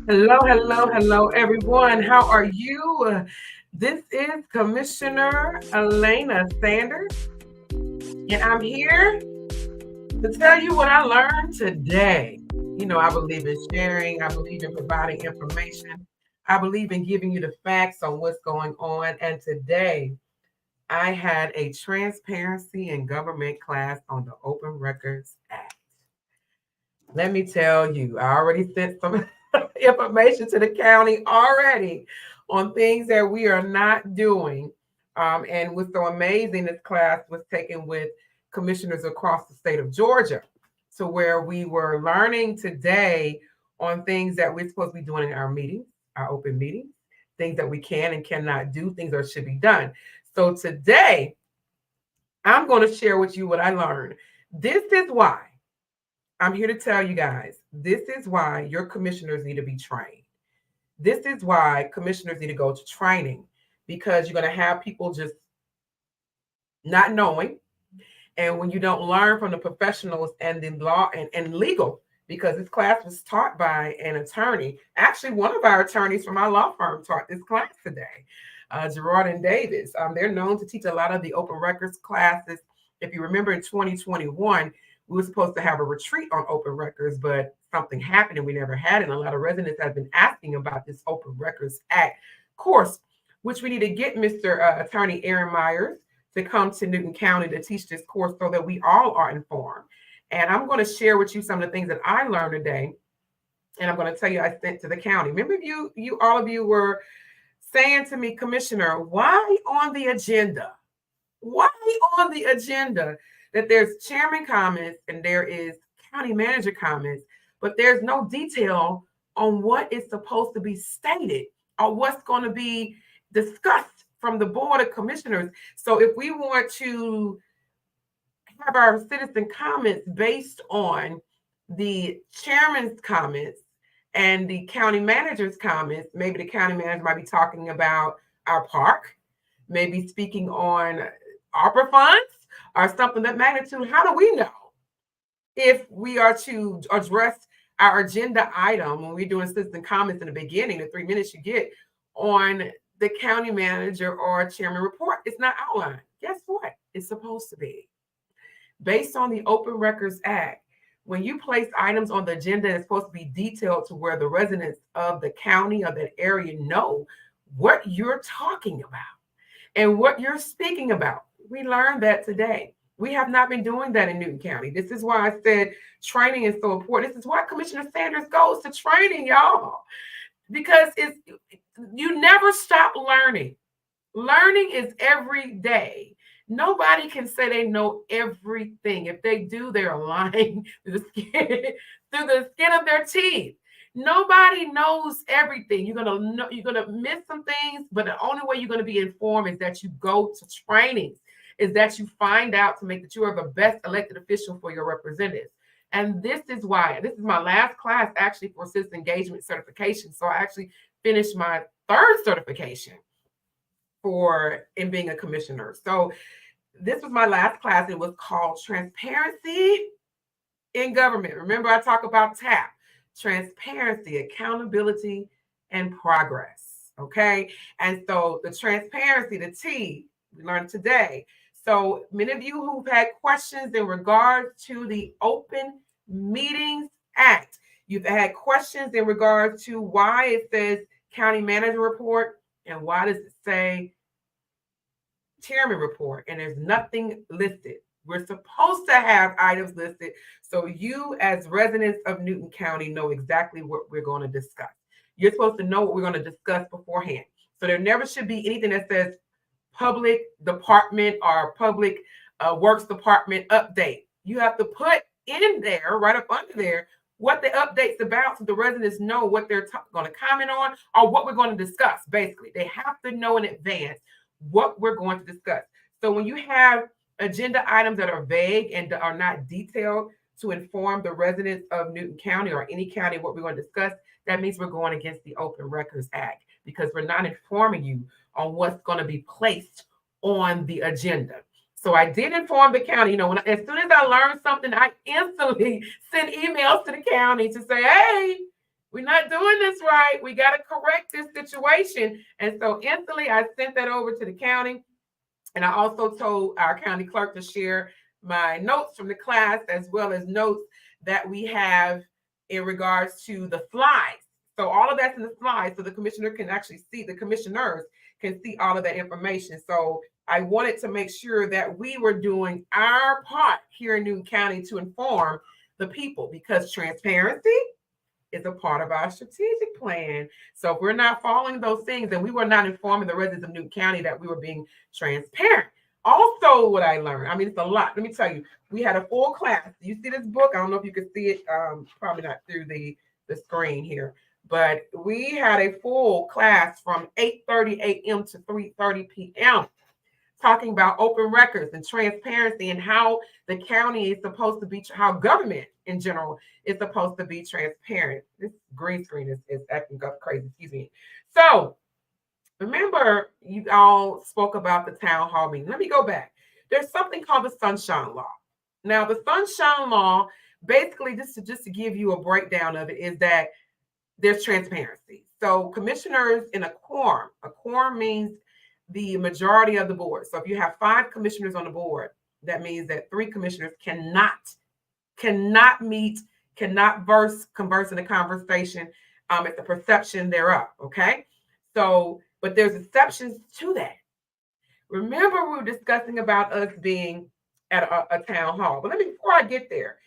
Hello, hello, hello, everyone. How are you? This is Commissioner Elena Sanders, and I'm here to tell you what I learned today. I believe in sharing, I believe in providing information, I believe in giving you the facts on what's going on. And today, I had a transparency in government class on the Open Records Act. Let me tell you, I already sent some information to the county already on things that we are not doing. And what's so amazing, this class was taken with commissioners across the state of Georgia, to where we were learning today on things that we're supposed to be doing in our meetings, our open meetings, things that we can and cannot do, things that should be done. So today, I'm going to share with you what I learned. This is why I'm here to tell you guys, this is why your commissioners need to be trained. This is why commissioners need to go to training, because you're going to have people just not knowing. And when you don't learn from the professionals and the law and legal, because this class was taught by an attorney. Actually, one of our attorneys from our law firm taught this class today, Gerard and Davis. They're known to teach a lot of the open records classes. If you remember in 2021, we were supposed to have a retreat on open records, but something happened and we never had it. And a lot of residents have been asking about this Open Records Act course, which we need to get Mr. Attorney Aaron Myers to come to Newton County to teach this course so that we all are informed. And I'm going to share with you some of the things that I learned today. And I'm going to tell you I sent to the county. Remember, you all of you were saying to me, Commissioner, why on the agenda? Why on the agenda that there's chairman comments and there is county manager comments, but there's no detail on what is supposed to be stated or what's going to be discussed from the Board of Commissioners. So if we want to have our citizen comments based on the chairman's comments and the county manager's comments, maybe the county manager might be talking about our park, maybe speaking on ARPA funds or something that magnitude. How do we know if we are to address our agenda item when we're doing citizen comments in the beginning, the 3 minutes you get on the county manager or chairman report? It's not outlined. Guess what? It's supposed to be. Based on the Open Records Act, when you place items on the agenda, it's supposed to be detailed to where the residents of the county or that area know what you're talking about and what you're speaking about. We learned that today. We have not been doing that in Newton County. This is why I said training is so important. This is why Commissioner Sanders goes to training, y'all, because you never stop learning. Learning is every day. Nobody can say they know everything. If they do, they're lying through the skin of their teeth. Nobody knows everything. You're gonna miss some things, but the only way you're gonna be informed is that you go to trainings, is that you find out to make that you are the best elected official for your representatives. And this is why this is my last class actually for citizen engagement certification. So I actually finished my third certification for in being a commissioner. So this was my last class. It was called Transparency in Government. Remember, I talk about TAP, transparency, accountability, and progress. Okay. And so the transparency, the T, we learned today. So many of you who've had questions in regards to the Open Meetings Act, you've had questions in regards to why it says county manager report and why does it say chairman report and there's nothing listed. We're supposed to have items listed so you as residents of Newton County know exactly what we're going to discuss. You're supposed to know what we're going to discuss beforehand. So there never should be anything that says public department or public works department update. You have to put in there, right up under there, what the update's about so the residents know what they're going to comment on or what we're going to discuss. Basically, they have to know in advance what we're going to discuss. So when you have agenda items that are vague and are not detailed to inform the residents of Newton County or any county what we're going to discuss, that means we're going against the Open Records Act because we're not informing you on what's going to be placed on the agenda. So I did inform the county. As soon as I learned something, I instantly sent emails to the county to say, hey, we're not doing this right. We got to correct this situation. And so instantly I sent that over to the county. And I also told our county clerk to share my notes from the class as well as notes that we have in regards to the slides. So all of that's in the slides, so the commissioner can actually see, the commissioners can see all of that information. So I wanted to make sure that we were doing our part here in Newton County to inform the people, because transparency is a part of our strategic plan. So if we're not following those things, then we were not informing the residents of Newton County that we were being transparent. Also, what I learned, I mean, it's a lot. Let me tell you, we had a full class. You see this book? I don't know if you can see it, probably not through the screen here, but we had a full class from 8:30 a.m. to 3:30 p.m. talking about open records and transparency and how the county is supposed to be, how government in general is supposed to be transparent. This green screen is acting up crazy, excuse me. So remember, you all spoke about the town hall meeting. Let me go back. There's something called the Sunshine Law. Now, the Sunshine Law, basically, just to give you a breakdown of it, is that there's transparency. So commissioners in a quorum means the majority of the board. So if you have 5 commissioners on the board, that means that 3 commissioners cannot meet, cannot converse in a conversation. It's the perception thereof. Okay. So, but there's exceptions to that. Remember, we were discussing about us being at a town hall. But before I get there,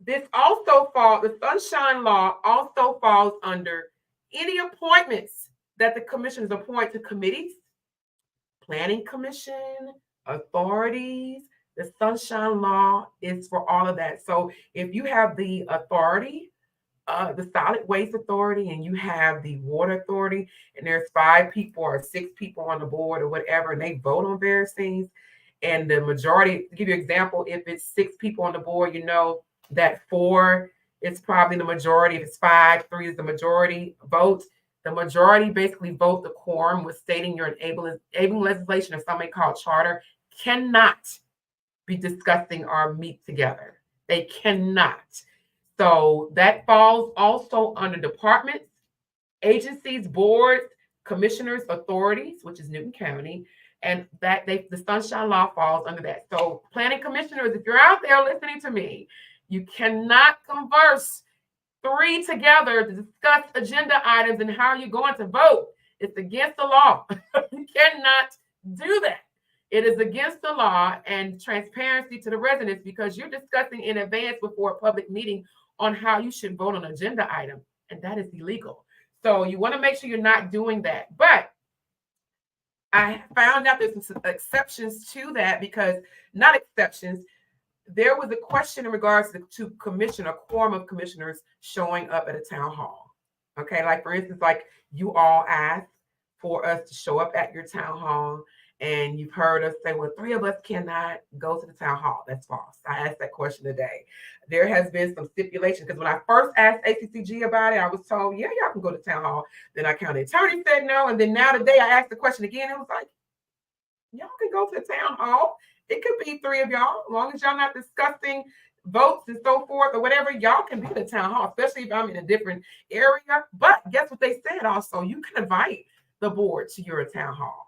this also falls, the Sunshine Law also falls under any appointments that the commissioners appoint to committees, planning commission, authorities. The Sunshine Law is for all of that. So if you have the authority, the Solid Waste Authority, and you have the Water Authority, and there's 5 people or 6 people on the board or whatever, and they vote on various things, and the majority, to give you an example, if it's 6 people on the board, you know that 4 is probably the majority. If it's 5, 3 is the majority vote. The majority basically vote the quorum with stating your enabling legislation, or something called charter, cannot be discussing or meet together. They cannot. So that falls also under departments, agencies, boards, commissioners, authorities, which is Newton County, and that the Sunshine Law falls under that. So planning commissioners, if you're out there listening to me, you cannot converse 3 together to discuss agenda items and how you're going to vote. It's against the law. You cannot do that. It is against the law and transparency to the residents, because you're discussing in advance before a public meeting on how you should vote on an agenda item, and that is illegal. So you want to make sure you're not doing that. But I found out there's some exceptions to that, because not exceptions. There was a question in regards to a quorum of commissioners showing up at a town hall. Okay, like for instance, like you all asked for us to show up at your town hall, and you've heard us say, well, 3 of us cannot go to the town hall. That's false. I asked that question today. There has been some stipulation, because when I first asked ACCG about it, I was told, yeah, y'all can go to town hall. Then our county attorney said no. And then now today I asked the question again. It was like, y'all can go to the town hall. It could be 3 of y'all, as long as y'all not discussing votes and so forth or whatever. Y'all can be at the town hall, especially if I'm in a different area. But guess what they said also? You can invite the board to your town hall.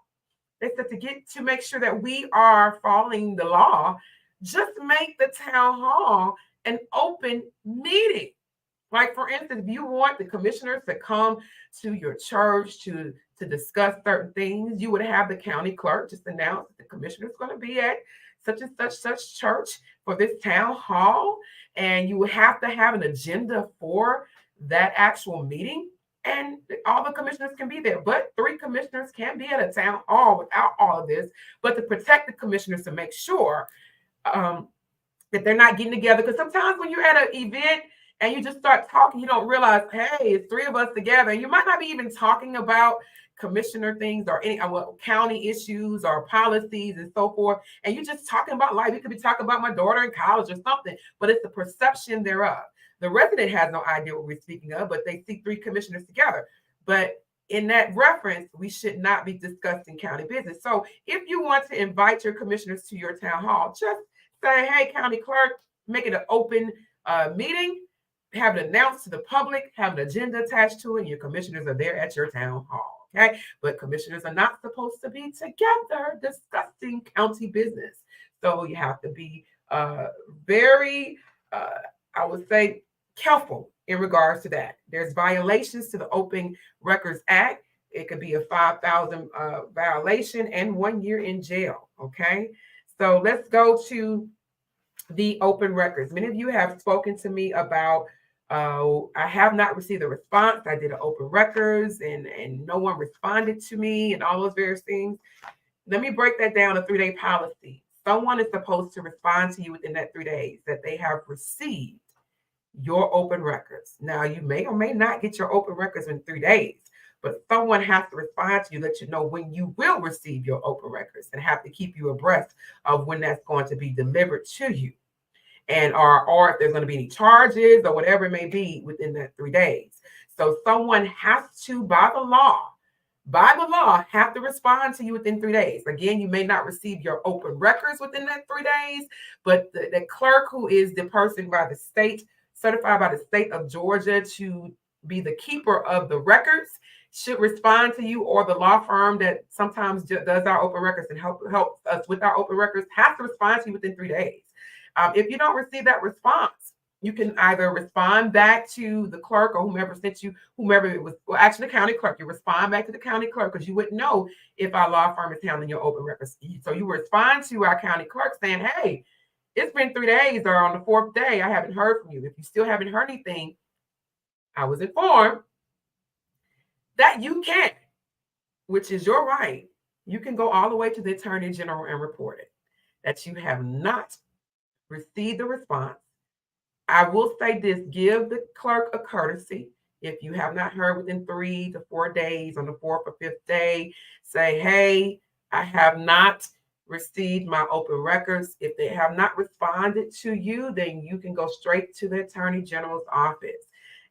They said to make sure that we are following the law, just make the town hall an open meeting. Like for instance, if you want the commissioners to come to your church to discuss certain things, you would have the county clerk just announce that the commissioner is going to be at such and such church for this town hall, and you would have to have an agenda for that actual meeting, and all the commissioners can be there. But 3 commissioners can be at a town hall without all of this, but to protect the commissioners, to make sure that they're not getting together. Because sometimes when you're at an event and you just start talking, you don't realize, hey, it's 3 of us together, and you might not be even talking about commissioner things or any county issues or policies and so forth, and you're just talking about life. You could be talking about my daughter in college or something, but it's the perception thereof. The resident has no idea what we're speaking of, but they see 3 commissioners together. But in that reference, we should not be discussing county business. So if you want to invite your commissioners to your town hall, just say, hey, county clerk, make it an open meeting. have it announced to the public, have an agenda attached to it, and your commissioners are there at your town hall. Okay. But commissioners are not supposed to be together discussing county business. So you have to be very, I would say, careful in regards to that. There's violations to the Open Records Act. It could be a $5,000 violation and 1 year in jail. Okay. So let's go to the open records. Many of you have spoken to me about I have not received a response. I did an open records and no one responded to me and all those various things. Let me break that down to 3-day policy. Someone is supposed to respond to you within that 3 days that they have received your open records. Now, you may or may not get your open records in 3 days, but someone has to respond to you, let you know when you will receive your open records, and have to keep you abreast of when that's going to be delivered to you. And or if there's going to be any charges or whatever it may be within that 3 days. So someone has to, by the law, have to respond to you within 3 days. Again, you may not receive your open records within that 3 days, but the clerk, who is the person by the state, certified by the state of Georgia to be the keeper of the records, should respond to you, or the law firm that sometimes does our open records and helps us with our open records has to respond to you within 3 days. If you don't receive that response, you can either respond back to the clerk or whomever sent you, whomever it was, well, actually the county clerk. You respond back to the county clerk because you wouldn't know if our law firm is handling your open records. So you respond to our county clerk saying, hey, it's been 3 days, or on the 4th day, I haven't heard from you. If you still haven't heard anything, I was informed that you can, which is your right. You can go all the way to the Attorney General and report it, that you have not received the response. I will say this: give the clerk a courtesy. If you have not heard within 3 to 4 days, on the 4th or 5th day, say, hey, I have not received my open records. If they have not responded to you, then you can go straight to the Attorney General's office.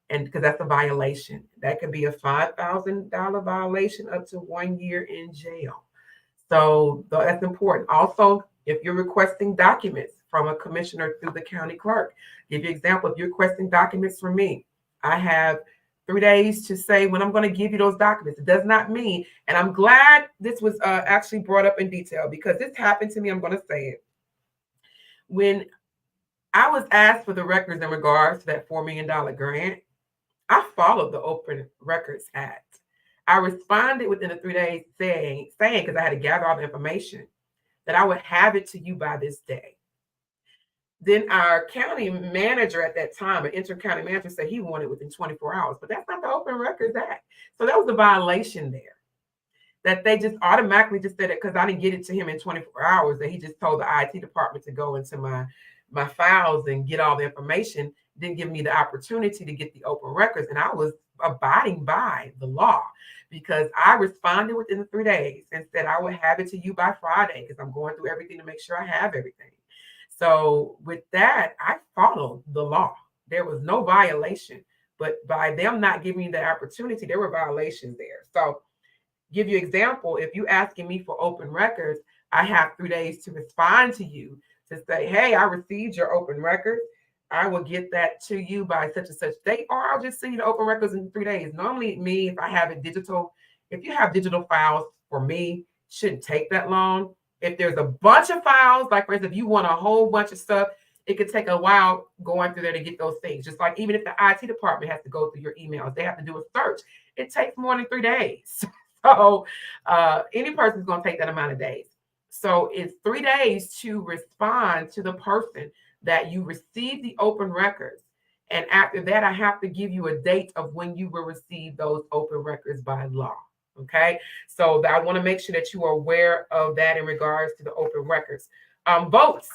And because that's a violation, that could be a $5,000 violation up to 1 year in jail. So that's important. Also, if you're requesting documents from a commissioner through the county clerk, give you an example. If you're requesting documents from me, I have 3 days to say when I'm going to give you those documents. It does not mean, and I'm glad this was actually brought up in detail, because this happened to me. I'm going to say it. When I was asked for the records in regards to that $4 million grant, I followed the Open Records Act. I responded within the 3 days saying, because I had to gather all the information, that I would have it to you by this day. Then our county manager at that time, an interim county manager, said he wanted it within 24 hours, but that's not the Open Records Act. So that was a violation there, that they just automatically just said it because I didn't get it to him in 24 hours, that he just told the IT department to go into my files and get all the information, didn't give me the opportunity to get the open records. And I was abiding by the law because I responded within the 3 days and said I would have it to you by Friday, because I'm going through everything to make sure I have everything. So with that, I followed the law. There was no violation, but by them not giving me the opportunity, there were violations there. So give you an example, if you asking me for open records, I have 3 days to respond to you to say, hey, I received your open records. I will get that to you by such and such date, or I'll just send you the open records in 3 days. Normally, me, if I have it digital, if you have digital files, for me, shouldn't take that long. If there's a bunch of files, like for instance, if you want a whole bunch of stuff, it could take a while going through there to get those things. Just like even if the IT department has to go through your emails, they have to do a search. It takes more than 3 days. So any person's going to take that amount of days. So it's 3 days to respond to the person that you receive the open records. And after that, I have to give you a date of when you will receive those open records by law. Okay. So I want to make sure that you are aware of that in regards to the open records. Votes.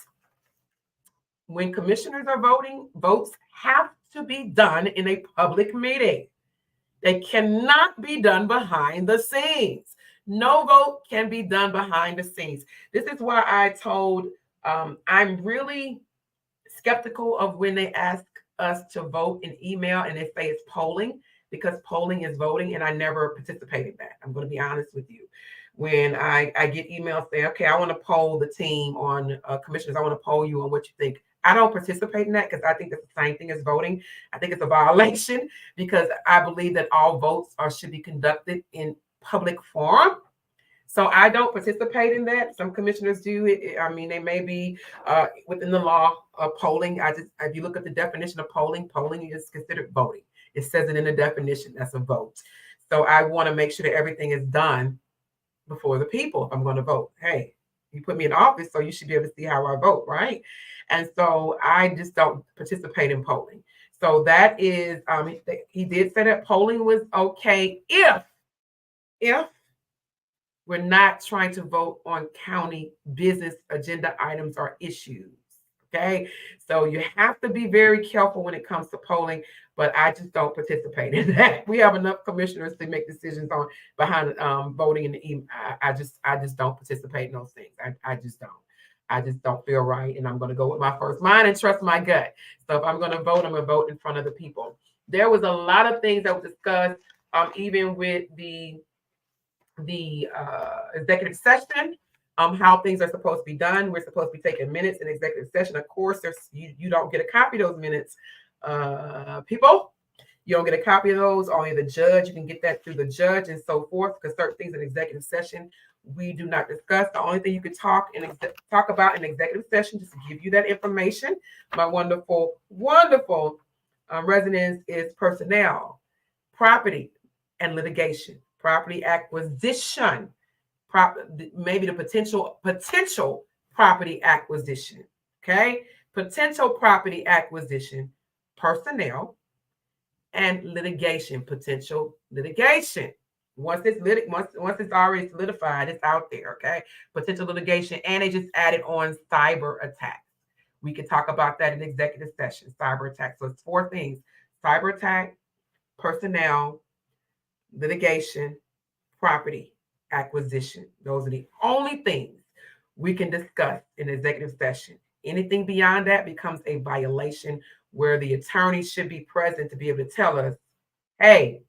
When commissioners are voting, votes have to be done in a public meeting. They cannot be done behind the scenes. No vote can be done behind the scenes. This is why I told, I'm really skeptical of when they ask us to vote in email and they say it's polling, because polling is voting, and I never participate in that. I'm going to be honest with you. When I get emails saying, okay, I want to poll the team on commissioners, I want to poll you on what you think, I don't participate in that because I think it's the same thing as voting. I think it's a violation because I believe that all votes should be conducted in public forum. So I don't participate in that. Some commissioners do it. I mean, they may be within the law of polling. If you look at the definition of polling, polling is considered voting. It says it in the definition. That's a vote. So I want to make sure that everything is done before the people if I'm going to vote. Hey, you put me in office, so you should be able to see how I vote, right? And so I just don't participate in polling. So that is, he did say that polling was okay if we're not trying to vote on county business agenda items or issues. Okay, so you have to be very careful when it comes to polling, but I just don't participate in that. We have enough commissioners to make decisions on behind voting in the email. I just don't participate in those things. I just don't. I just don't feel right, and I'm going to go with my first mind and trust my gut. So if I'm going to vote, I'm going to vote in front of the people. There was a lot of things that were discussed, even with the executive session, how things are supposed to be done. We're supposed to be taking minutes in executive session. Of course, you don't get a copy of those minutes, people. You don't get a copy of those. Only the judge. You can get that through the judge and so forth. Because certain things in executive session we do not discuss. The only thing you can talk about in executive session, just to give you that information, my wonderful residence, is personnel, property, and litigation. Property acquisition, maybe the potential property acquisition. Okay, potential property acquisition, personnel, and litigation. Potential litigation. Once it's already solidified, it's out there. Okay, potential litigation, and they just added on cyber attacks. We could talk about that in executive session. Cyber attacks. So it's 4 things: cyber attack, personnel, litigation, property acquisition. Those are the only things we can discuss in executive session. Anything beyond that becomes a violation where the attorney should be present to be able to tell us, hey,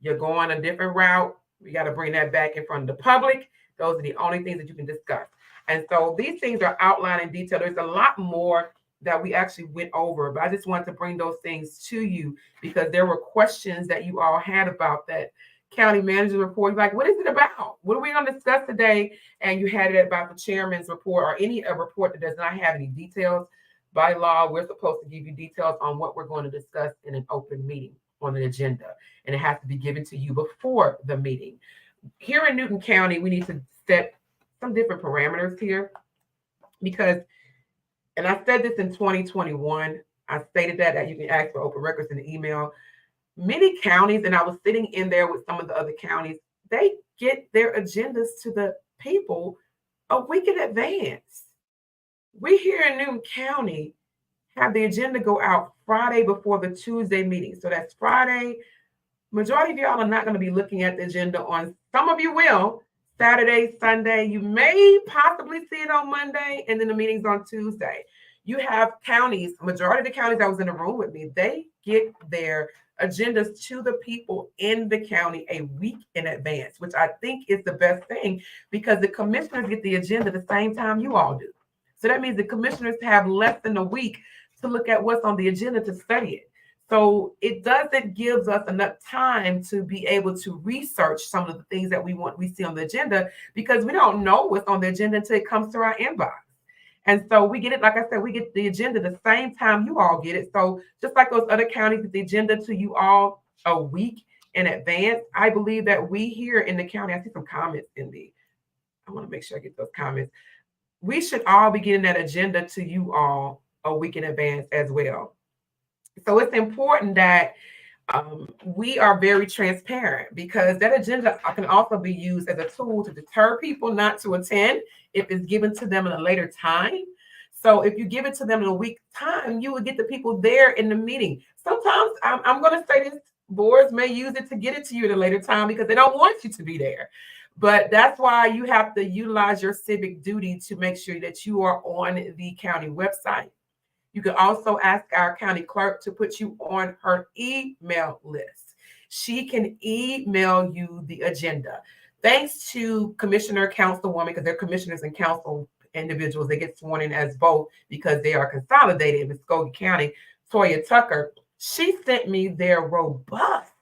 you're going a different route. We got to bring that back in front of the public. Those are the only things that you can discuss. And so these things are outlined in detail. There's a lot more that we actually went over, but I just wanted to bring those things to you because there were questions that you all had about that county manager report. You're like, what is it about? What are we going to discuss today? And you had it about the chairman's report or any report that does not have any details. By law, we're supposed to give you details on what we're going to discuss in an open meeting on an agenda, and it has to be given to you before the meeting. Here in Newton County, we need to set some different parameters here because, and I said this in 2021, I stated that you can ask for open records in the email. Many counties, and I was sitting in there with some of the other counties, they get their agendas to the people a week in advance. We here in Newton County have the agenda go out Friday before the Tuesday meeting. So that's Friday. Majority of y'all are not going to be looking at the agenda on, some of you will, Saturday, Sunday. You may possibly see it on Monday, and then the meeting's on Tuesday. You have counties, majority of the counties that was in the room with me, they get their agendas to the people in the county a week in advance, which I think is the best thing because the commissioners get the agenda the same time you all do. So that means the commissioners have less than a week to look at what's on the agenda to study it. So it doesn't give us enough time to be able to research some of the things that we see on the agenda because we don't know what's on the agenda until it comes to our inbox. And so we get it, like I said, we get the agenda the same time you all get it. So just like those other counties get the agenda to you all a week in advance, I believe that we here in the county, I see some comments I want to make sure I get those comments. We should all be getting that agenda to you all a week in advance as well. So it's important that we are very transparent because that agenda can also be used as a tool to deter people not to attend if it's given to them in a later time. So if you give it to them in a week's time, you will get the people there in the meeting. Sometimes I'm going to say this, boards may use it to get it to you at a later time because they don't want you to be there. But that's why you have to utilize your civic duty to make sure that you are on the county website. You can also ask our county clerk to put you on her email list. She can email you the agenda. Thanks to Commissioner Councilwoman, because they're commissioners and council individuals that get sworn in as both because they are consolidated in Muskogee County. Toya Tucker, she sent me their robust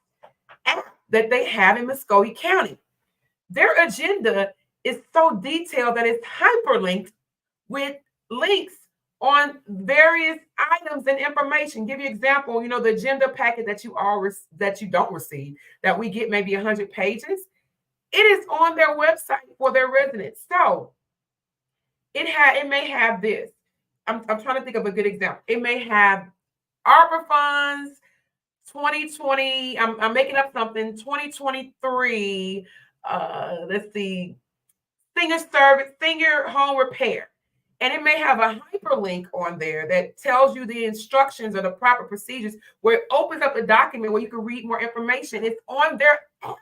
app that they have in Muskogee County. Their agenda is so detailed that it's hyperlinked with links on various items and information. Give you an example, the agenda packet that you don't receive, that we get maybe 100 pages. It is on their website for their residents. So it may have this. I'm trying to think of a good example. It may have ARPA funds 2020. I'm making up something. 2023. Let's see. Senior home repair. And it may have a hyperlink on there that tells you the instructions or the proper procedures, where it opens up a document where you can read more information. It's on their app.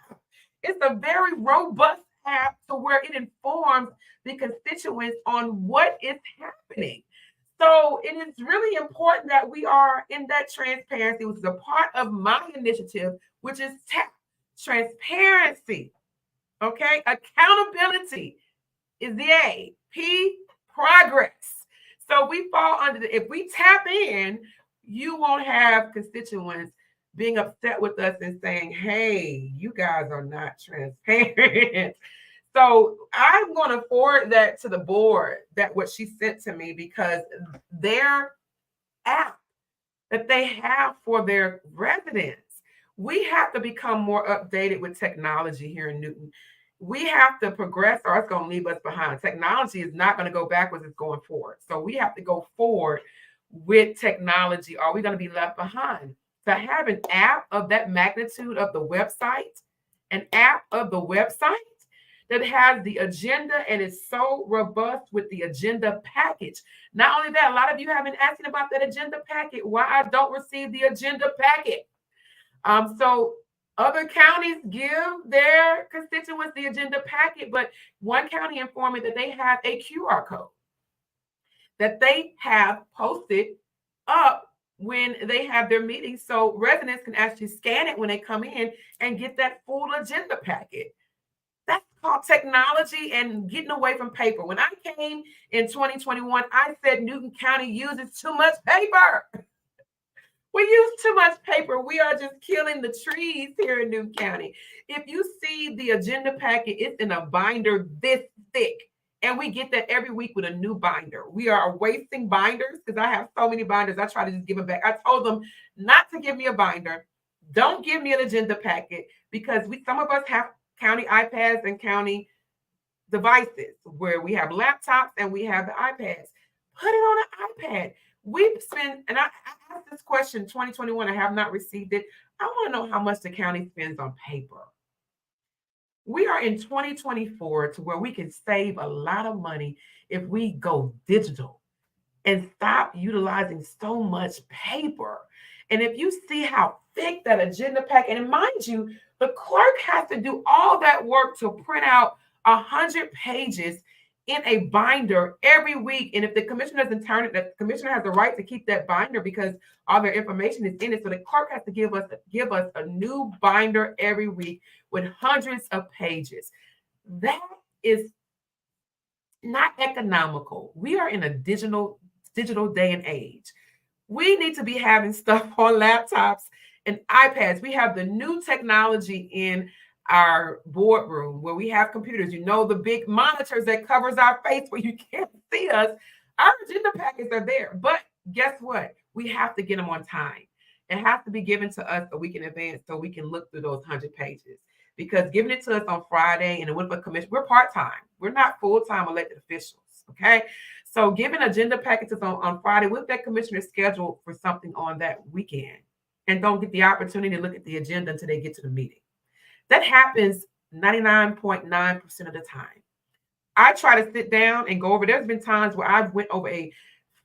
It's a very robust app to where it informs the constituents on what is happening. So it is really important that we are in that transparency, which is a part of my initiative, which is transparency. Okay, accountability is the A. P, progress. So we fall under if we tap in, you won't have constituents being upset with us and saying, hey, you guys are not transparent. So I'm going to forward that to the board, that what she sent to me, because their app that they have for their residents, we have to become more updated with technology here in Newton. We have to progress, or it's going to leave us behind. Technology is not going to go backwards, it's going forward. So we have to go forward with technology, or we're going to be left behind. To have an app of that magnitude of the website, an app of the website that has the agenda and is so robust with the agenda package. Not only that, a lot of you have been asking about that agenda packet, why I don't receive the agenda packet. So other counties give their constituents the agenda packet, but one county informed me that they have a QR code that they have posted up when they have their meetings, so residents can actually scan it when they come in and get that full agenda packet. That's called technology and getting away from paper. When I came in 2021, I said Newton County uses too much paper. We use too much paper. We are just killing the trees here in Newton County. If you see the agenda packet, it's in a binder this thick. And we get that every week with a new binder. We are wasting binders because I have so many binders. I try to just give them back. I told them not to give me a binder. Don't give me an agenda packet, because some of us have county iPads and county devices where we have laptops and we have the iPads. Put it on an iPad. We've spent, and I asked this question 2021. I have not received it. I want to know how much the county spends on paper. We are in 2024 to where we can save a lot of money if we go digital and stop utilizing so much paper. And if you see how thick that agenda pack, and mind you, the clerk has to do all that work to print out 100 pages in a binder every week. And if the commissioner doesn't turn it, the commissioner has the right to keep that binder because all their information is in it. So the clerk has to give us a new binder every week with hundreds of pages. That is not economical. We are in a digital day and age. We need to be having stuff on laptops and iPads. We have the new technology in our boardroom where we have computers, the big monitors that covers our face where you can't see us. Our agenda packets are there, but guess what? We have to get them on time. It has to be given to us a week in advance so we can look through those 100 pages. Because giving it to us on Friday and the Winfield Commission, we're part-time. We're not full-time elected officials, okay? So giving agenda packages on Friday with that commissioner scheduled for something on that weekend and don't get the opportunity to look at the agenda until they get to the meeting. That happens 99.9% of the time. I try to sit down and go over. There's been times where I've went over a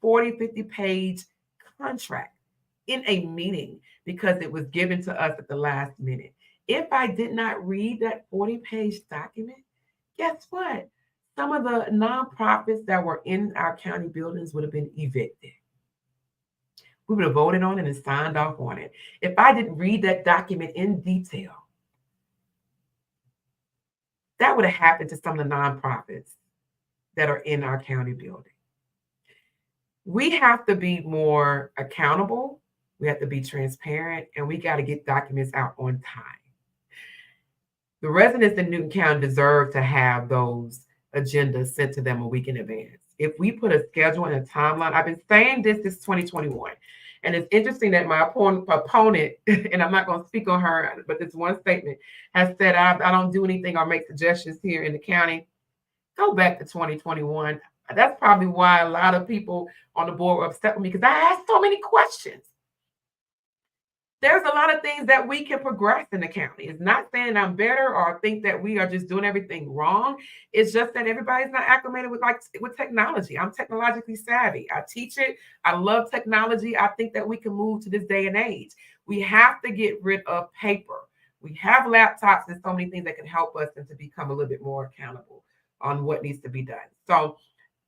40, 50-page contract in a meeting because it was given to us at the last minute. If I did not read that 40-page document, guess what? Some of the nonprofits that were in our county buildings would have been evicted. We would have voted on it and signed off on it. If I didn't read that document in detail, that would have happened to some of the nonprofits. that are in our county building. We have to be more accountable. We have to be transparent, and we got to get documents out on time. The residents in Newton County deserve to have those agendas sent to them a week in advance. If we put a schedule and a timeline, I've been saying this 2021. And it's interesting that my opponent, and I'm not going to speak on her, but this one statement has said, I don't do anything or make suggestions here in the county. Go back to 2021. That's probably why a lot of people on the board were upset with me, because I asked so many questions. There's a lot of things that we can progress in the county. It's not saying I'm better or think that we are just doing everything wrong. It's just that everybody's not acclimated with technology. I'm technologically savvy. I teach it. I love technology. I think that we can move to this day and age. We have to get rid of paper. We have laptops and so many things that can help us and to become a little bit more accountable on what needs to be done. So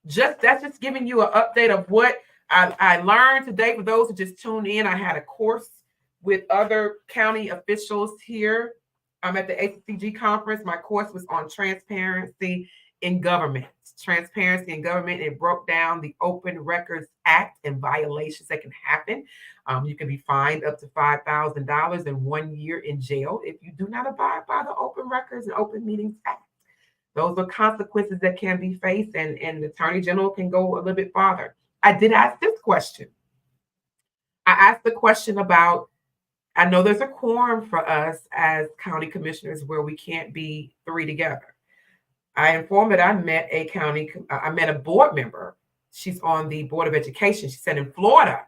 that's just giving you an update of what I learned today. For those who just tuned in, I had a course with other county officials here. I'm at the ACCG conference. My course was on transparency in government. Transparency in government. It broke down the Open Records Act and violations that can happen. You can be fined up to $5,000 and 1 year in jail if you do not abide by the Open Records and Open Meetings Act. Those are consequences that can be faced, and the Attorney General can go a little bit farther. I did ask this question. I asked the question about, I know there's a quorum for us as county commissioners where we can't be 3 together. I informed that I met a board member. She's on the Board of Education. She said in Florida,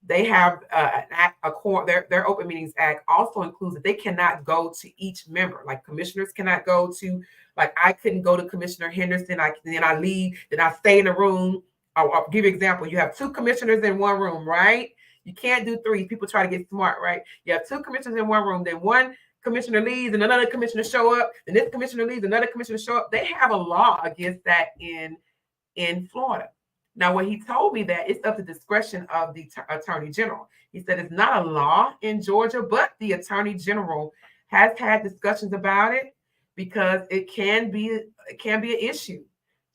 they have their Open Meetings Act also includes that they cannot go to each member. Like commissioners cannot go to, like I couldn't go to Commissioner Henderson. Then I leave, then I stay in the room. I'll give you an example. You have 2 commissioners in one room, right? You can't do 3. People try to get smart, right? You have 2 commissioners in one room, then one commissioner leaves and another commissioner show up, and this commissioner leaves, another commissioner show up. They have a law against that in Florida. Now, when he told me that, it's up to discretion of the Attorney General. He said it's not a law in Georgia, but the Attorney General has had discussions about it because it can be an issue.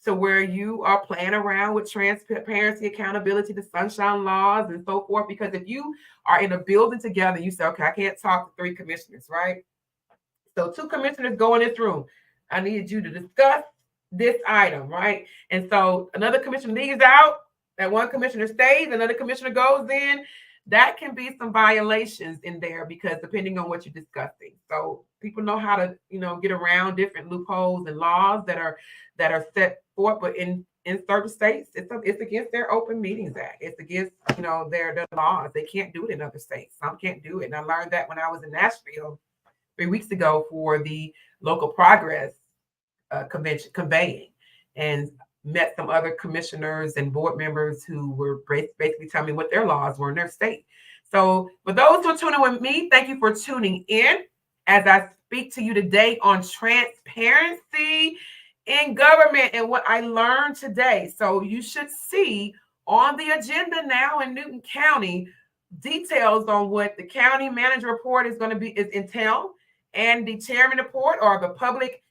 So where you are playing around with transparency, accountability, the sunshine laws, and so forth. Because if you are in a building together, you say, okay, I can't talk to 3 commissioners, right? So 2 commissioners go in this room. I need you to discuss this item, right? And so another commissioner leaves out, that one commissioner stays, another commissioner goes in. That can be some violations in there because depending on what you're discussing. So people know how to, get around different loopholes and laws that are set forth, but in certain states, it's against their Open Meetings Act. It's against, their laws. They can't do it in other states. Some can't do it. And I learned that when I was in Nashville 3 weeks ago for the Local Progress convention conveying, and met some other commissioners and board members who were basically telling me what their laws were in their state. So for those who are tuning with me, thank you for tuning in as I speak to you today on transparency in government and what I learned today. So you should see on the agenda now in Newton County details on what the county manager report is going to be entail, and the chairman report or the public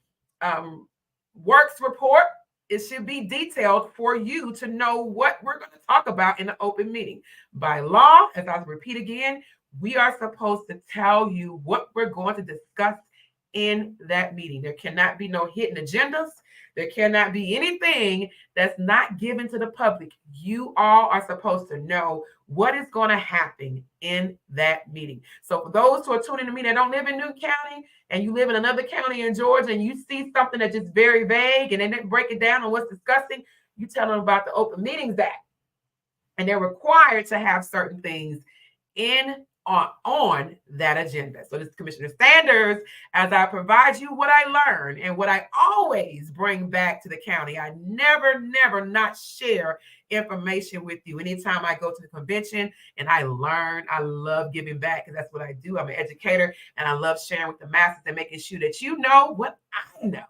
works report. It should be detailed for you to know what we're going to talk about in an open meeting. By law, as I repeat again, we are supposed to tell you what we're going to discuss in that meeting. There cannot be no hidden agendas. There cannot be anything that's not given to the public. You all are supposed to know what is going to happen in that meeting. So for those who are tuning to me that don't live in Newton County and you live in another county in Georgia and you see something that's just very vague and they didn't break it down on what's discussing, you tell them about the Open Meetings Act. And they're required to have certain things on that agenda. So this is Commissioner Sanders, as I provide you what I learned and what I always bring back to the county. I never not share information with you. Anytime I go to the convention and I learn, I love giving back because that's what I do. I'm an educator and I love sharing with the masses and making sure that you know what I know,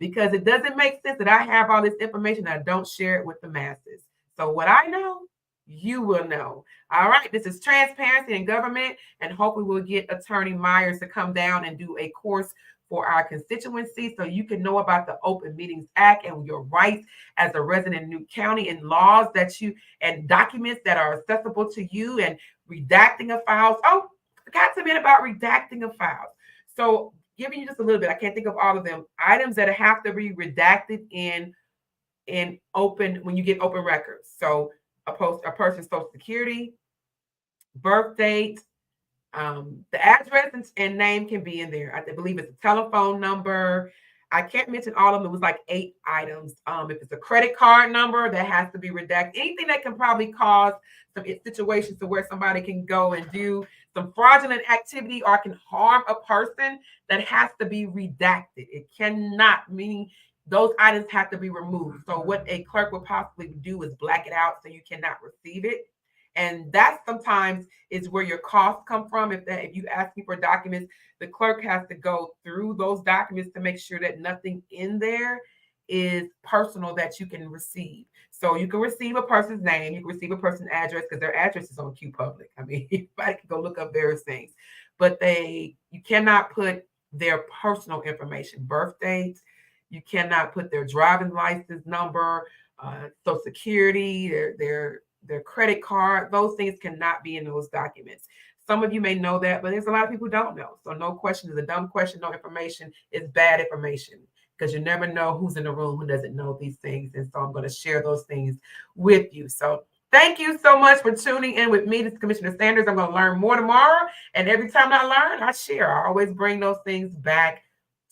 because it doesn't make sense that I have all this information and I don't share it with the masses. So what I know, you will know. All right, this is Transparency in Government, and hopefully we'll get Attorney Myers to come down and do a course for our constituency so you can know about the Open Meetings Act and your rights as a resident in Newton County, and laws that you and documents that are accessible to you, and redacting of files. Oh, I forgot to mention about redacting of files. So giving you just a little bit, I can't think of all of them, items that have to be redacted in open when you get open records. So a person's social security, birth date, the address and name can be in there. I believe it's a telephone number. I can't mention all of them. It was like 8 items. If it's a credit card number, that has to be redacted. Anything that can probably cause some situations to where somebody can go and do some fraudulent activity or can harm a person, that has to be redacted. It cannot, meaning those items have to be removed. So what a clerk would possibly do is black it out so you cannot receive it. And that sometimes is where your costs come from. If you ask me for documents, the clerk has to go through those documents to make sure that nothing in there is personal that you can receive. So you can receive a person's name, you can receive a person's address, because their address is on Q Public. I mean, anybody can go look up various things, but you cannot put their personal information, birth dates. You cannot put their driving license number, social security, their credit card. Those things cannot be in those documents. Some of you may know that, but there's a lot of people who don't know. So no question is a dumb question. No information is bad information, because you never know who's in the room who doesn't know these things. And so I'm going to share those things with you. So thank you so much for tuning in with me. This is Commissioner Sanders. I'm going to learn more tomorrow. And every time I learn, I share. I always bring those things back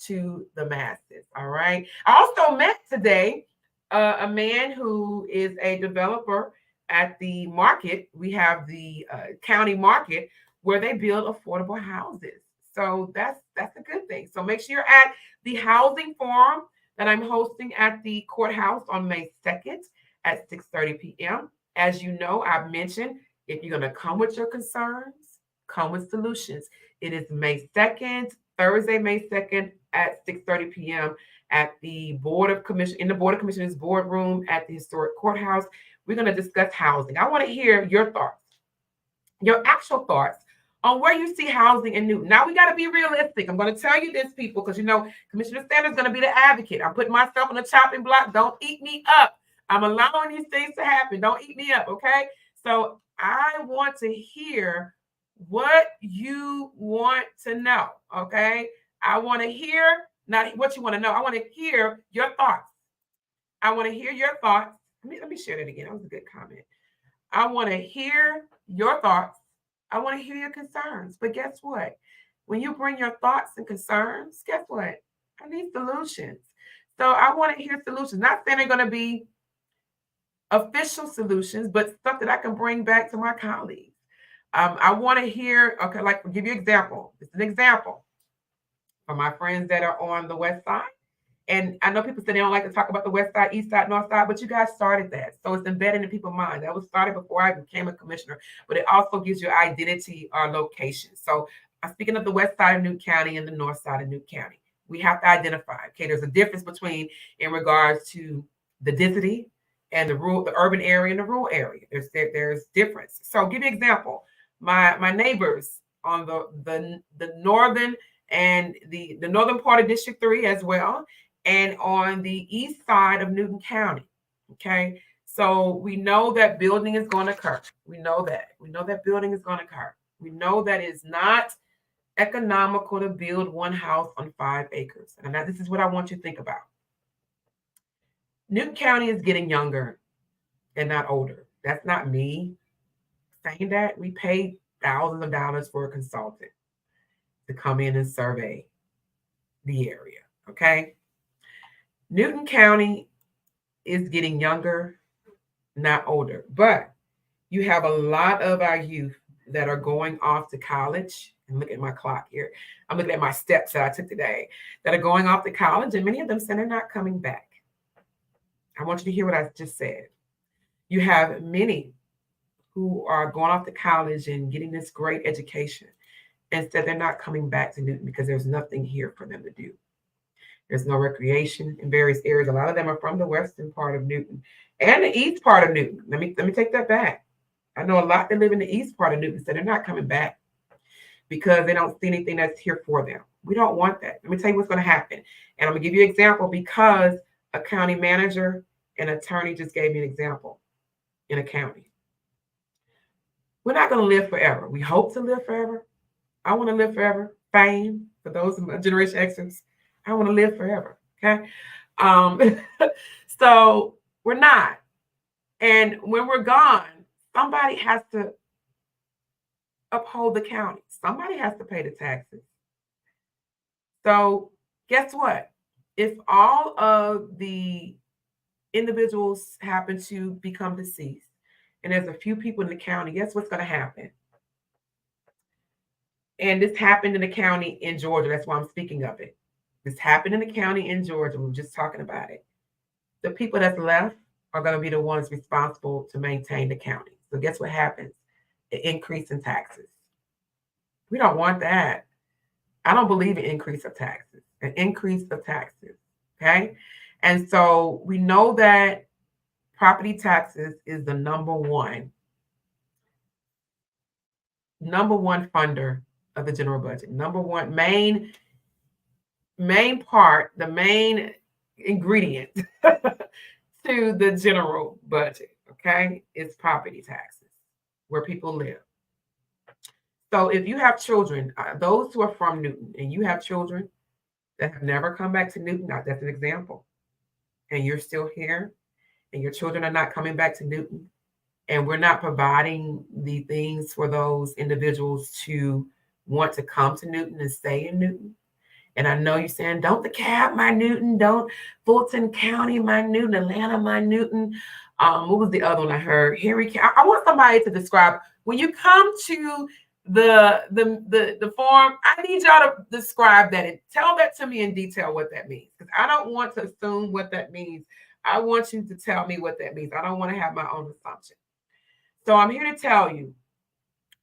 to the masses. All right. I also met today a man who is a developer at the market. We have the county market where they build affordable houses. So that's a good thing. So make sure you're at the housing forum that I'm hosting at the courthouse on May 2nd at 6:30 p.m. As you know, I've mentioned, if you're going to come with your concerns, come with solutions. It is May 2nd, Thursday, May 2nd at 6:30 p.m. at the Board of Commissioners boardroom at the historic courthouse. We're going to discuss housing. I want to hear your thoughts, your actual thoughts on where you see housing in Newton. Now, we got to be realistic. I'm going to tell you this, people, because, Commissioner Sanders is going to be the advocate. I'm putting myself on the chopping block. Don't eat me up. I'm allowing these things to happen. Don't eat me up, okay? So I want to hear what you want to know, okay? I want to hear, not what you want to know. I want to hear your thoughts. I want to hear your thoughts. Let me share that again. That was a good comment. I want to hear your thoughts. I want to hear your concerns. But guess what? When you bring your thoughts and concerns, guess what? I need solutions. So I want to hear solutions. Not saying they're going to be official solutions, but stuff that I can bring back to my colleagues. I want to hear, okay, like, I'll give you an example. It's an example for my friends that are on the West Side. And I know people say they don't like to talk about the West Side, East Side, North Side, but you guys started that. So it's embedded in people's mind. That was started before I became a commissioner, but it also gives you identity or location. So I'm speaking of the West Side of Newton County and the North Side of Newton County. We have to identify, okay, there's a difference between, in regards to the density and the urban area and the rural area. There's difference. So I'll give you an example. My neighbors on the northern and the northern part of District 3 as well, and on the east side of Newton County. Okay, so we know that building is going to occur. We know that building is going to occur. We know that it's not economical to build one house on 5 acres. And now this is what I want you to think about. Newton County is getting younger and not older. That's not me saying that. We paid thousands of dollars for a consultant to come in and survey the area. Okay. Newton County is getting younger, not older, but you have a lot of our youth that are going off to college. And look at my clock here. I'm looking at my steps that I took today that are going off to college, and many of them said they're not coming back. I want you to hear what I just said. You have many who are going off to college and getting this great education, and said they're not coming back to Newton because there's nothing here for them to do. There's no recreation in various areas. A lot of them are from the western part of Newton and the east part of Newton. Let me take that back. I know a lot that live in the east part of Newton said they're not coming back because they don't see anything that's here for them. We don't want that. Let me tell you what's going to happen. And I'm going to give you an example because a county manager and attorney just gave me an example in a county. We're not going to live forever. We hope to live forever. I want to live forever. Fame, for those Generation Xers, I want to live forever. Okay. So we're not. And when we're gone, somebody has to uphold the county. Somebody has to pay the taxes. So guess what? If all of the individuals happen to become deceased and there's a few people in the county, guess what's going to happen? And this happened in the county in Georgia. That's why I'm speaking of it. This happened in the county in Georgia. We were just talking about it. The people that's left are going to be the ones responsible to maintain the county. So guess what happens? An increase in taxes. We don't want that. I don't believe in increase of taxes, an increase of taxes. Okay. And so we know that property taxes is the number one funder of the general budget. Number one, main part, the main ingredient to the general budget, okay, is property taxes, where people live. So if you have children, those who are from Newton, and you have children that have never come back to Newton, that's an example, and you're still here, and your children are not coming back to Newton, and we're not providing the things for those individuals to want to come to Newton and stay in Newton. And I know you're saying, don't DeKalb my Newton, don't Fulton County my Newton, Atlanta my Newton. What was the other one I heard? Henry County. I want somebody to describe, when you come to the form, I need y'all to describe that and tell that to me in detail what that means. Because I don't want to assume what that means. I want you to tell me what that means. I don't want to have my own assumption. So I'm here to tell you,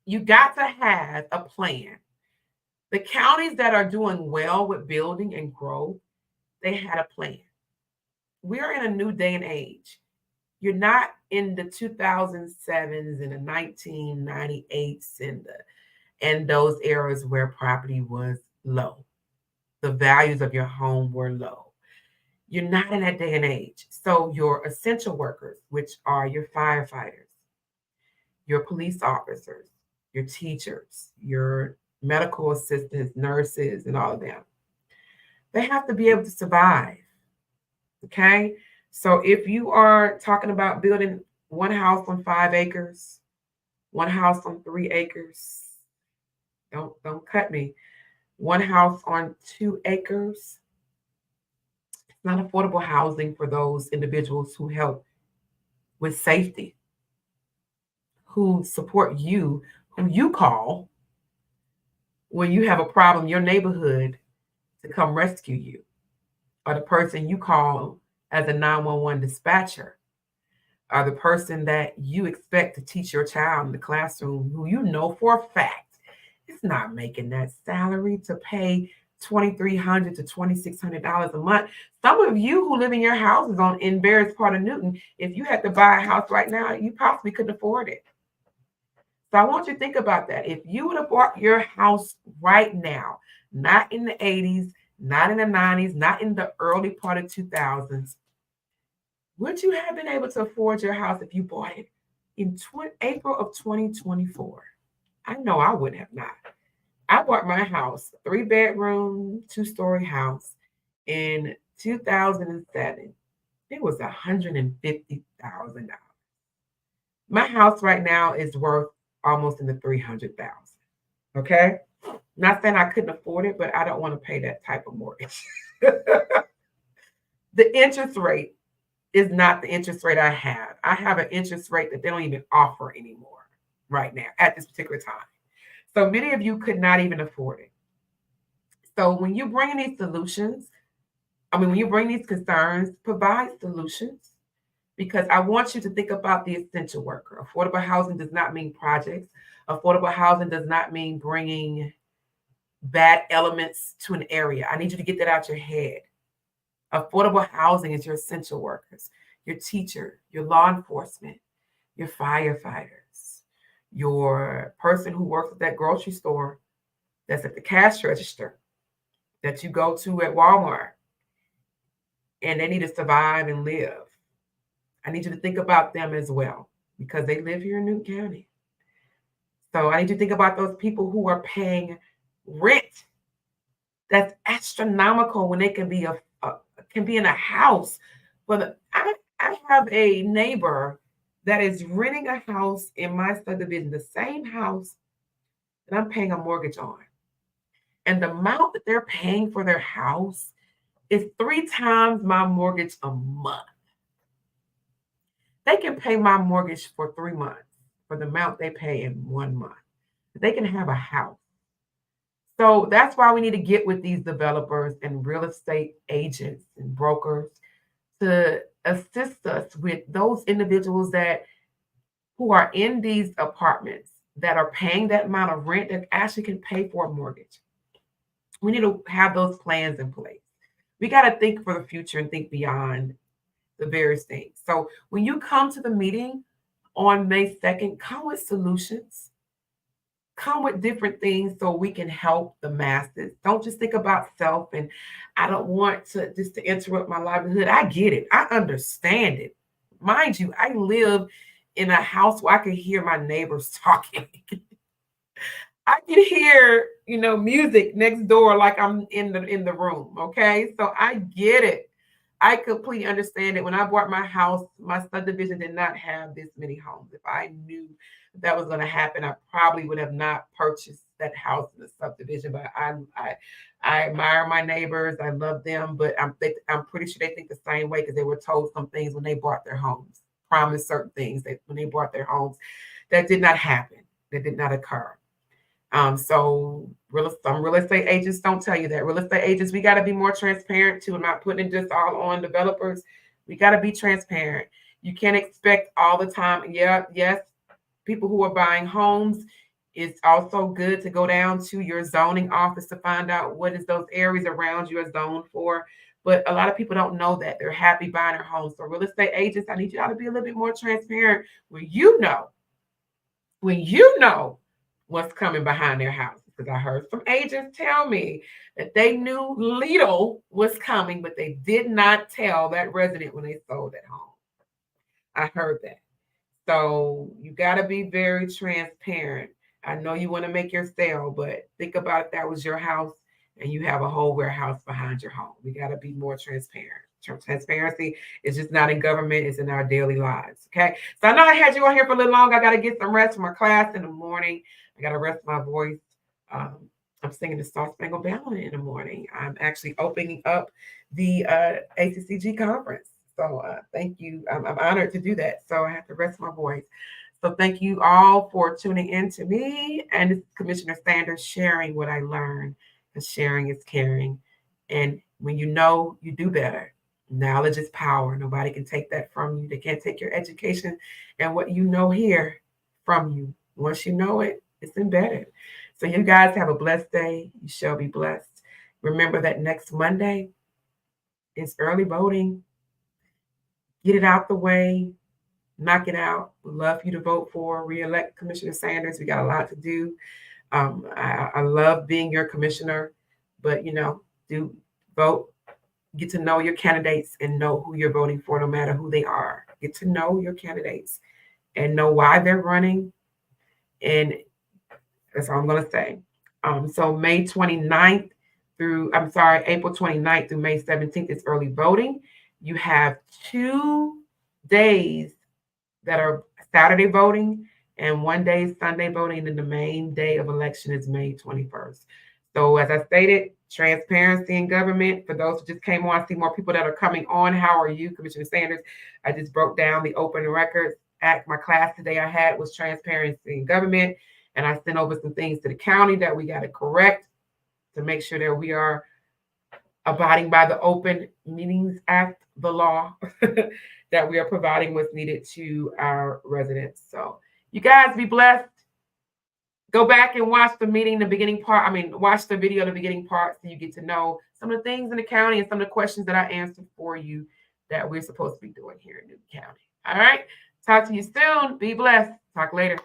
you got to have a plan. The counties that are doing well with building and growth, they had a plan. We are in a new day and age. You're not in the 2007s and the 1998s and those eras where property was low. The values of your home were low. You're not in that day and age. So your essential workers, which are your firefighters, your police officers, your teachers, your medical assistants, nurses, and all of them, they have to be able to survive. Okay. So if you are talking about building one house on 5 acres, one house on 3 acres, don't cut me. One house on 2 acres, it's not affordable housing for those individuals who help with safety, who support you, who you call when you have a problem in your neighborhood to come rescue you, or the person you call as a 911 dispatcher, or the person that you expect to teach your child in the classroom, who you know for a fact is not making that salary to pay $2,300 to $2,600 a month. Some of you who live in your houses in various part of Newton, if you had to buy a house right now, you possibly couldn't afford it. So I want you to think about that. If you would have bought your house right now, not in the 80s, not in the 90s, not in the early part of 2000s, would you have been able to afford your house if you bought it in April of 2024? I know I would have not. I bought my house, 3-bedroom, 2-story house in 2007. It was $150,000. My house right now is worth almost in the $300,000. Okay. Not saying I couldn't afford it, but I don't want to pay that type of mortgage. The interest rate is not the interest rate I have. I have an interest rate that they don't even offer anymore right now at this particular time. So many of you could not even afford it. So when you bring in these solutions, when you bring these concerns, provide solutions, because I want you to think about the essential worker. Affordable housing does not mean projects. Affordable housing does not mean bringing bad elements to an area. I need you to get that out your head. Affordable housing is your essential workers, your teacher, your law enforcement, your firefighters, your person who works at that grocery store that's at the cash register, that you go to at Walmart, and they need to survive and live. I need you to think about them as well, because they live here in Newton County. So I need you to think about those people who are paying rent that's astronomical when they can be in a house. But I have a neighbor that is renting a house in my subdivision, the same house that I'm paying a mortgage on. And the amount that they're paying for their house is 3 times my mortgage a month. They can pay my mortgage for 3 months for the amount they pay in 1 month. They can have a house. So that's why we need to get with these developers and real estate agents and brokers to assist us with those individuals who are in these apartments that are paying that amount of rent that actually can pay for a mortgage. We need to have those plans in place. We got to think for the future and think beyond the various things. So when you come to the meeting on May 2nd, come with solutions. Come with different things so we can help the masses. Don't just think about self and I don't want to interrupt my livelihood. I get it. I understand it. Mind you, I live in a house where I can hear my neighbors talking. I can hear, music next door like I'm in the room. Okay. So I get it. I completely understand it. When I bought my house, my subdivision did not have this many homes. If I knew that was going to happen, I probably would have not purchased that house in the subdivision. But I admire my neighbors. I love them, but I'm pretty sure they think the same way because they were told some things when they bought their homes, promised certain things that when they bought their homes, that did not happen. That did not occur. So some real estate agents don't tell you that. Real estate agents, we got to be more transparent too. I'm not putting it just all on developers. We got to be transparent. You can't expect all the time. Yes, people who are buying homes, it's also good to go down to your zoning office to find out what is those areas around you are zoned for. But a lot of people don't know that. They're happy buying their homes. So real estate agents, I need you all to be a little bit more transparent when you know what's coming behind their houses. Because I heard some agents tell me that they knew Lidl was coming, but they did not tell that resident when they sold that home. I heard that. So you got to be very transparent. I know you want to make your sale, but think about if that was your house and you have a whole warehouse behind your home. We got to be more transparent. Transparency is just not in government, it's in our daily lives. Okay. So I know I had you on here for a little long. I got to get some rest for my class in the morning. I got to rest my voice. I'm singing the Star Spangled Banner in the morning. I'm actually opening up the ACCG conference. So thank you. I'm honored to do that. So I have to rest my voice. So thank you all for tuning in to me. And this is Commissioner Sanders sharing what I learned, because sharing is caring. And when you know, you do better. Knowledge is power. Nobody can take that from you. They can't take your education and what you know here from you. Once you know it, it's embedded. So you guys have a blessed day. You shall be blessed. Remember that next Monday is early voting. Get it out the way. Knock it out. We'd love for you to vote for re-elect Commissioner Sanders. We got a lot to do. I love being your commissioner, but do vote. Get to know your candidates and know who you're voting for, no matter who they are. Get to know your candidates and know why they're running. And that's all I'm going to say. So April 29th through May 17th is early voting. You have 2 days that are Saturday voting and 1 day Sunday voting. And the main day of election is May 21st. So as I stated, transparency in government. For those who just came on, I see more people that are coming on. How are you, Commissioner Sanders? I just broke down the Open Records Act. My class today I had was transparency in government. And I sent over some things to the county that we got to correct to make sure that we are abiding by the Open Meetings Act, the law, that we are providing what's needed to our residents. So you guys be blessed. Go back and watch the meeting, the beginning part. Watch the video, the beginning part, so you get to know some of the things in the county and some of the questions that I answered for you that we're supposed to be doing here in Newton County. All right. Talk to you soon. Be blessed. Talk later.